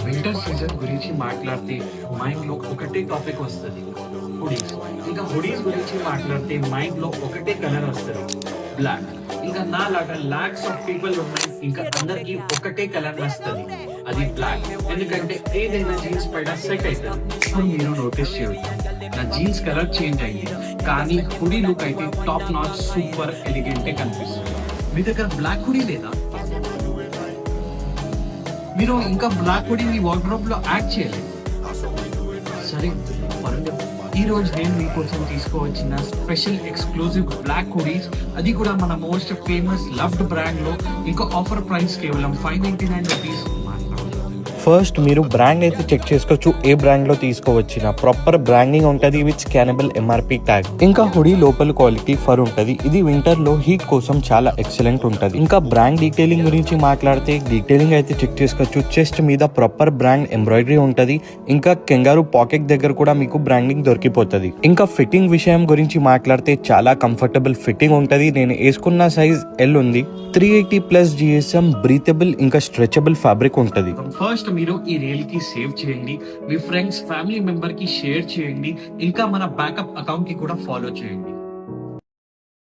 Winter season గురించి మాట్లాడితే mind లో ఒకటే టాపిక్ వస్తుంది, హుడీస్. ఇంకా హుడీస్ గురించి మాట్లాడితే మైండ్ లో ఒకటే కలర్ వస్తుంది, బ్లాక్. ఇంకా నా లాగా లాక్స్ ఆఫ్ పీపుల్ ఉన్నాయి, ఇంకా అందరికి ఒకటే కలర్ వస్తుంది, అది బ్లాక్. ఎందుకంటే ఏదైనా జీన్స్ పైన సెట్ అవుతుంది. ఇప్పుడు మీరు నోటీస్ చేయవచ్చు, నా జీన్స్ కలర్ చేంజ్ అయ్యింది, కానీ హుడీ లుక్ అయితే టాప్ నాచ్ సూపర్ ఎలిగెంటే కనిపిస్తుంది. మీ దగ్గర బ్లాక్ హుడీ లేదా? మీరు ఇంకా బ్లాక్ హుడీ మీ వార్డ్రోబ్ లో యాడ్ చేయలేదు. సరే, ఈ రోజు నేను మీకోసం తీసుకువచ్చిన స్పెషల్ ఎక్స్క్లూజివ్ బ్లాక్ హుడీస్, అది కూడా మన మోస్ట్ ఫేమస్ లవ్డ్ బ్రాండ్ లో. ఇంకో ఆఫర్ ప్రైస్ కేవలం ₹599. ఫస్ట్ మీరు బ్రాండ్ అయితే చెక్ చేసుకోవచ్చు, ఏ బ్రాండ్ లో తీసుకోవచ్చిన ప్రాపర్ బ్రాండింగ్ ఉంటుంది విత్ స్కానబుల్ ఎంఆర్పి ట్యాగ్. ఇంకా హుడీ లోపల క్వాలిటీ ఫర్ ఉంటుంది, ఇది వింటర్ లో హీట్ కోసం చాలా ఎక్సలెంట్ ఉంటుంది. ఇంకా బ్రాండ్ డీటెయిలింగ్ గురించి మాట్లాడితే డీటెయిలింగ్ అయితే చెక్ చేసుకోవచ్చు. చెస్ట్ మీద ప్రాపర్ బ్రాండ్ ఎంబ్రాయిడరీ ఉంటుంది, ఇంకా కెంగారూ పాకెట్ దగ్గర కూడా మీకు బ్రాండింగ్ దొరికిపోతుంది. ఇంకా ఫిట్టింగ్ విషయం గురించి మాట్లాడితే చాలా కంఫర్టబుల్ ఫిట్టింగ్ ఉంటుంది. నేను వేసుకున్న సైజ్ ఎల్ ఉంది. 380+ GSM బ్రీతబుల్ ఇంకా స్ట్రెచబుల్ ఫ్యాబ్రిక్ ఉంటుంది. ఫస్ట్ మీరు ఈ రీల్ కి సేవ్ చేయండి, మీ ఫ్రెండ్స్ ఫ్యామిలీ మెంబర్ కి షేర్ చేయండి, ఇంకా మన బ్యాకప్ అకౌంట్ కి కూడా ఫాలో చేయండి.